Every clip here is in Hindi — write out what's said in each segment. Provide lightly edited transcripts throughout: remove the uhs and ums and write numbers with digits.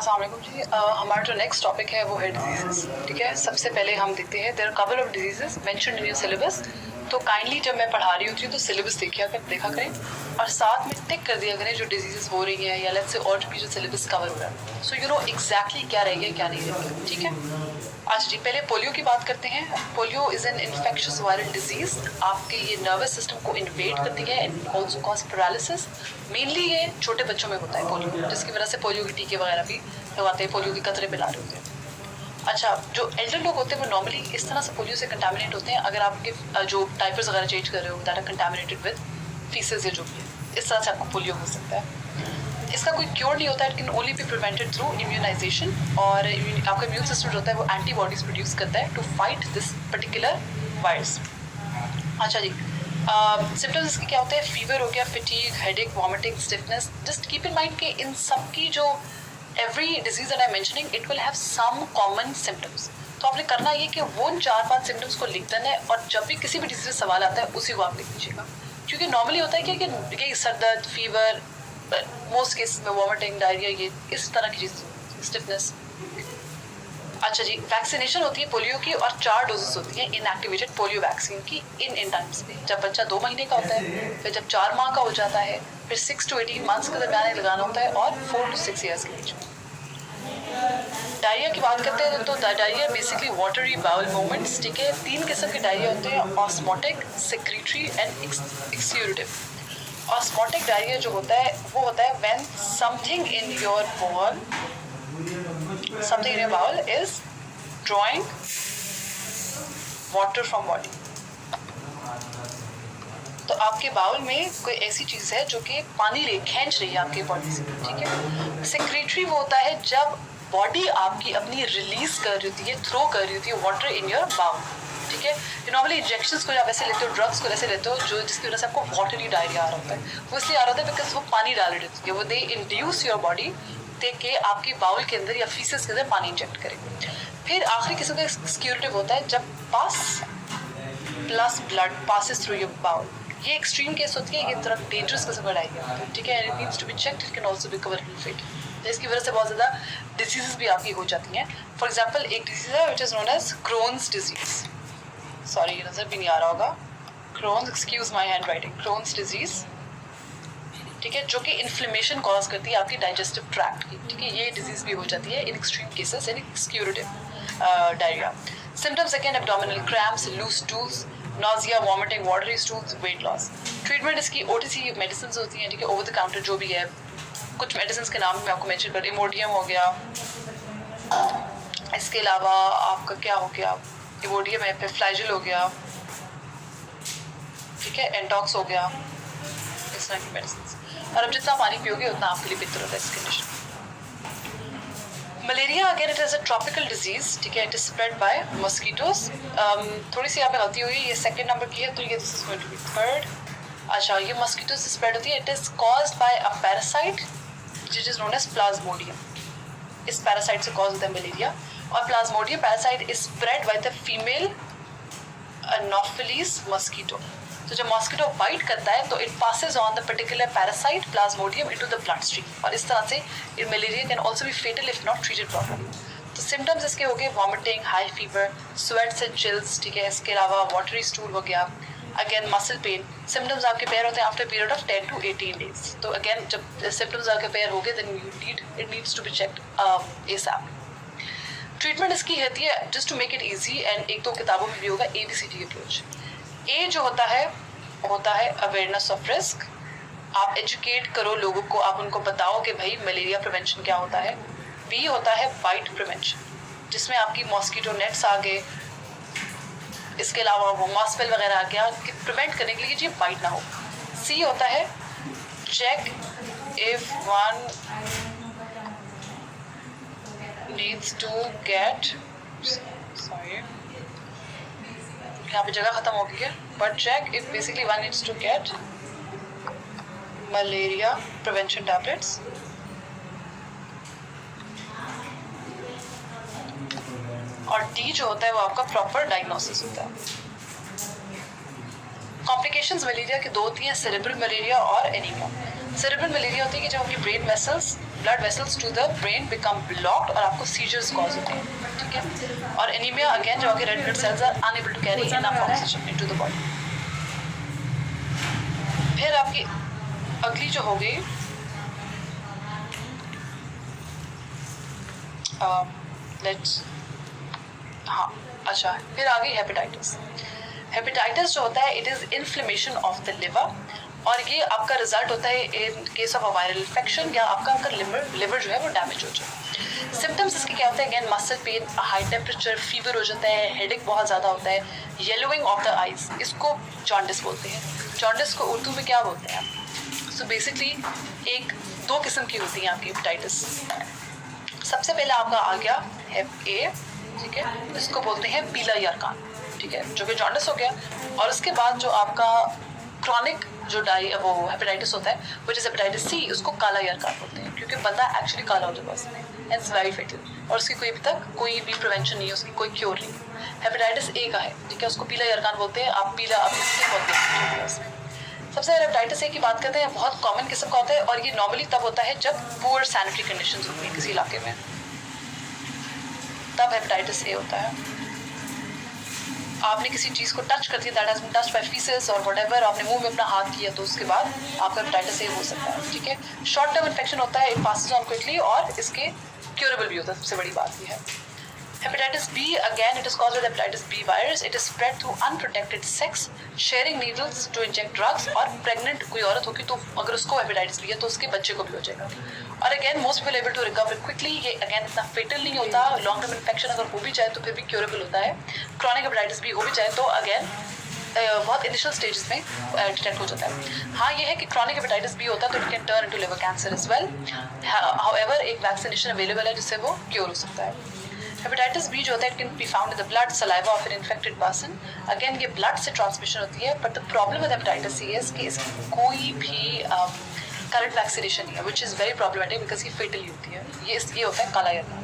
अस्सलाम वालेकुम जी। हमारा जो नेक्स्ट टॉपिक है वो है डिजीजेस। ठीक है, सबसे पहले हम देखते हैं there are couple of diseases mentioned in your syllabus. तो काइंडली जब मैं पढ़ा रही होती हूँ तो सिलेबस देखा करें और साथ में टिक कर दिया करें जो डिजीजेस हो रही हैं या लेट्स से और भी जो सिलेबस कवर हो रहा है, सो यू नो एग्जैक्टली क्या रहेगा क्या नहीं रहेगा। ठीक है, अच्छा जी, पहले पोलियो की बात करते हैं। Polio is an infectious viral disease. आपके ये नर्वस सिस्टम को इन्वेड करती है and also cause paralysis. Mainly ये छोटे बच्चों में होता है पोलियो, जिसकी वजह से पोलियो के टीके वगैरह भी लगवाते हैं, पोलियो के कतरे पिला रहे होते हैं। अच्छा, जो एल्डर लोग होते हैं वो नॉर्मली इस तरह से पोलियो से कंटामिनेट होते हैं। अगर आपके जो डायपर्स वगैरह चेंज कर रहे हो that are contaminated with faeces या जो भी है, इस तरह से आपको पोलियो हो सकता है। इसका कोई क्योर नहीं होता, it can only be prevented through immunisation. और आपका इम्यून सिस्टम जो होता है वो एंटीबॉडीज प्रोड्यूस करता है to fight this particular virus. अच्छा जी, सिम्टम्स इसके क्या होते हैं? फीवर हो गया, fatigue, headache, vomiting, stiffness. Just keep in mind कि इन सब की जो every disease that I mentioning it will have some common symptoms. तो आपने करना ये कि वो 4-5 सिम्टम्स को लिख देना है और जब भी किसी भी डिजीज से सवाल आता है उसी को आप लिख दीजिएगा। क्योंकि नॉर्मली होता है कि सर दर्द, फीवर, मोस्ट केस में वॉमिटिंग, डायरिया, ये इस तरह की चीज़, स्टिफनेस। अच्छा जी, वैक्सीनेशन होती है पोलियो की और 4 डोजेस होती हैं इनएक्टिवेटेड पोलियो वैक्सीन की इन टाइम्स पे। जब बच्चा 2 महीने का होता है, फिर जब 4 माह का हो जाता है, फिर 6 to 18 मंथ्स के दरमियान लगाना होता है और 4 to 6 ईयर्स के बीच। डायरिया की बात करते हैं तो diarrhoea basically watery bowel movements. ठीक है, 3 किस्म के डायरिया होते हैं, osmotic, secretory and exudative. Osmotic diarrhoea जो होता है वो होता है when something in your bowel is drawing water from body. तो आपके बाउल में कोई ऐसी चीज है जो कि पानी खींच रही है आपके बॉडी से। ठीक है, सेक्रेटरी वो होता है जब बॉडी आपकी अपनी रिलीज कर रही होती है, थ्रो कर रही होती है वाटर इन योर बाउल। ठीक है, नॉर्मली इंजेक्शंस को आप ऐसे लेते हो, ड्रग्स को ऐसे लेते हो जो जिसकी वजह से आपको वाटरी डायरिया आ रहा होता है। वो इसलिए आ रहा होता है बिकॉज वो पानी डाल रही होती है, वो दे इंड्यूस योर बॉडी के आपकी बाउल के अंदर या फीसेस के अंदर पानी इंजेक्ट करें। फिर आखिरी किस्म का एक्सक्यूरेटिव होता है जब pus plus blood passes through your bowel. ये एक्सट्रीम केस होती है, ये थोड़ा डेंजरस किस्म का डायरिया होता है। ठीक है, it needs to be checked, it can also be coverable fat. इसकी वजह से बहुत ज़्यादा डिजीजेस भी आपकी हो जाती हैं। फॉर एग्जाम्पल एक डिजीज है which is known as Crohn's disease. Sorry, ये नजर भी नहीं आ रहा होगा। Crohn's, excuse my handwriting, Crohn's disease. ठीक है, जो कि इन्फ्लेमेशन कॉज करती है आपकी डाइजेस्टिव ट्रैक्ट की। ठीक है, ये डिजीज भी हो जाती है in extreme cases in exudative diarrhoea. Symptoms again abdominal cramps, loose stools, nausea, vomiting, watery stools, weight loss. Treatment इसकी ओटीसी मेडिसिन होती हैं। ठीक है, ओवर द काउंटर जो भी है। कुछ मेडिसिन के नाम मैं आपको मेंशन कर, इमोडियम हो गया, इसके अलावा आपका क्या हो गया, इमोडियम है, फ्लैजिल हो गया, ठीक है, एंटॉक्स हो गया, इस तरह की मेडिसिन। और अब जितना पानी पियोगे उतना आपके लिए बेहतर होता है इस condition. Malaria again it is a tropical disease. ठीक है, it is spread bye mosquitoes. थोड़ी सी यहाँ पे गलती हुई, ये सेकंड नंबर की है तो ये this is going to be third. अच्छा, ये मॉस्किटो से स्प्रेड होती है। It is caused by a parasite which is known as plasmodium. इस पैरासाइट से कॉज होता है मलेरिया। और plasmodium parasite is spread by the female anopheles mosquito. तो जब मॉस्किटो बाइट करता है तो it passes on the particular parasite plasmodium into the blood stream और इस तरह से malaria can also B fatal if not treated properly. तो सिम्टम्स इसके हो गए vomiting, high fever, sweats and chills. ठीक है, इसके अलावा वाटरी स्टूल हो गया, अगेन मसल पेन। सिम्टम्स आपके पैर होते हैं after period of 10 to 18 days. तो अगेन जब सिम्टम्स आपके पैर हो गए then it needs to be checked ASAP. Treatment इसकी होती है just to make it easy and एक 2 किताबों में भी होगा ABCD अप्रोच। ए जो होता है अवेयरनेस ऑफ रिस्क। आप एजुकेट करो लोगों को, आप उनको बताओ कि भाई मलेरिया प्रिवेंशन क्या होता है। बी होता है बाइट प्रिवेंशन, जिसमें आपकी मॉस्किटो नेट्स आ गए, इसके अलावा वो मॉस्पेल वगैरह आ गया कि प्रिवेंट करने के लिए जी बाइट ना हो। सी होता है check if one needs to get, sorry यहाँ पे जगह खत्म हो गई है, but check if basically one needs to get malaria prevention tablets. और डी जो होता है वो आपका प्रॉपर डायग्नोसिस होता है। कॉम्प्लिकेशंस मलेरिया के दो होती हैं, सेरेब्रल मलेरिया और एनीमिया। सेरेब्रल मलेरिया होती है कि जब आपकी brain vessels, blood vessels to the brain become blocked और आपको सीजर्स कॉज होते हैं, ठीक है। और एनीमिया अगेन जब आपके red blood cells are unable to carry enough oxygen into the body. फिर आपकी अगली जो हो गई लेट्स हाँ अच्छा, फिर आ गई हेपेटाइटिस। हेपेटाइटिस जो होता है it is inflammation of the liver, और ये आपका रिजल्ट होता है in case of a viral infection या आपका लिवर जो है वो डैमेज हो जाए। सिम्टम्स इसके क्या होते हैं? Again muscle pain, high temperature, fever हो जाता है, हेडेक बहुत ज़्यादा होता है, येलोइंग ऑफ द आइज, इसको जॉन्डिस बोलते हैं। जॉन्डिस को उर्दू में क्या बोलते हैं? सो बेसिकली दो किस्म की होती हैं आपकी हेपेटाइटिस। सबसे पहले आपका आ गया हेप ए, ठीक है, इसको बोलते हैं पीला यरकान, ठीक है, जो कि जॉन्डिस हो गया। और उसके बाद जो आपका क्रॉनिक जो वो हेपेटाइटिस होता है विच इज हेपेटाइटिस सी, उसको काला यरकान बोलते हैं, क्योंकि बंदा एक्चुअली काला हो जाता है उसमें, इट्स वेरी फेटल, और उसकी कोई अभी तक कोई भी प्रिवेंशन नहीं है, उसकी कोई क्योर नहीं है। हेपेटाइटिस ए का है, ठीक है, उसको पीला यरकान बोलते हैं। आप इसके बहुत देख हैं उसमें। सबसे पहले हेपेटाइटिस ए की बात करते हैं, बहुत कॉमन किस्म का होता है, और ये नॉर्मली तब होता है जब पुअर सैनिटरी कंडीशंस होती हैं किसी इलाके में, तब हेपेटाइटिस ए होता है। आपने किसी चीज़ को टच कर दिया, that has been touched by faeces और व्हाटएवर, आपने मुंह में अपना हाथ किया, तो उसके बाद आपका हेपेटाइटिस ए हो सकता है, ठीक है। शॉर्ट टर्म इन्फेक्शन होता है, इट पासेस ऑन क्विकली, और इसके क्यूरेबल भी होता है, सबसे बड़ी बात ये है। Hepatitis B, again, it is caused by the hepatitis B virus. It is spread through unprotected sex, sharing needles to inject drugs, और pregnant कोई औरत होगी तो अगर उसको hepatitis B है तो उसके बच्चे को भी हो जाएगा। और again, most people able to recover quickly. ये again इतना fatal नहीं होता। long term infection अगर हो भी जाए तो फिर भी curable होता है। chronic hepatitis B हो भी जाए तो again बहुत इनिशियल स्टेजेस में डिटेक्ट हो जाता है। हाँ, ये है कि क्रॉनिक हेपेटाइटिस बी होता है तो it can turn into liver cancer as well. However एक वैक्सीनेशन अवेलेबल है जिससे वो क्योर हो सकता है। हेपेटाइटिस बी जो होता है it can be found in the blood, saliva of an infected person. Again ये ब्लड से ट्रांसमिशन होती है, but the problem with hepatitis C is कि इसकी कोई भी करंट वैक्सीनेशन नहीं है, which is very problematic because ये फेटली होती है। ये होता है काला यरकान।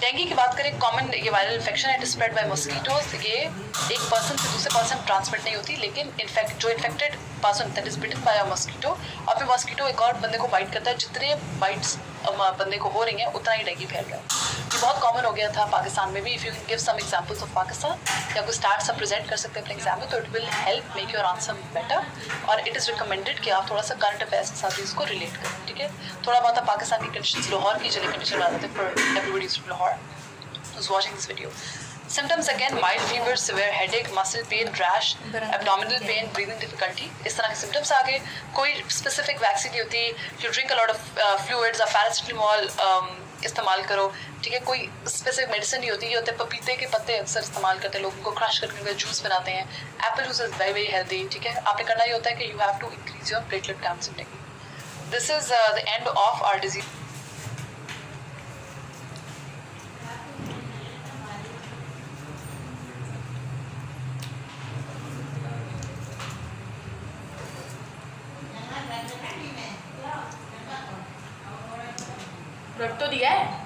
डेंगू की बात करें, कॉमन ये वायरल इन्फेक्शन है, it is spread bye mosquitoes. ये एक पर्सन से दूसरे पर्सन ट्रांसमिट नहीं होती, लेकिन जो infected person that is bitten by a mosquito, और फिर मॉस्किटो एक और बंदे को बाइट करता है, जितने बाइट्स बंदे को हो रही हैं उतना ही डेंगू फैल रहा है। ये बहुत कॉमन हो गया था पाकिस्तान में भी। If you can give some examples of Pakistan, या कोई स्टार्ट सब प्रेजेंट कर सकते हैं अपने एग्जाम में, तो it will help make your answer better. और इट इज़ रिकमेंडेड कि आप थोड़ा सा करंट अफेयर्स के साथ भी इसको रिलेट करें, ठीक है। थोड़ा बहुत आप पाकिस्तान की कंडीशन, लाहौर की चले कंडीशन बता देते for everybody from Lahore who's watching this video. Symptoms again, mild fever, severe headache, muscle pain, rash, abdominal pain, breathing difficulty. इस तरह के symptoms आ गए। कोई specific vaccine नहीं होती। You drink a lot of fluids, paracetamol इस्तेमाल करो, ठीक है। कोई specific medicine नहीं होती। ये होते हैं पपीते के पत्ते अक्सर इस्तेमाल करते हैं लोग, उनको क्रश करके उनका जूस बनाते हैं। Apple juice is very very healthy, ठीक है। आपने करना ये होता है कि you have to increase your platelet counts in dengue. This is the end of our disease. रट तो दिया है।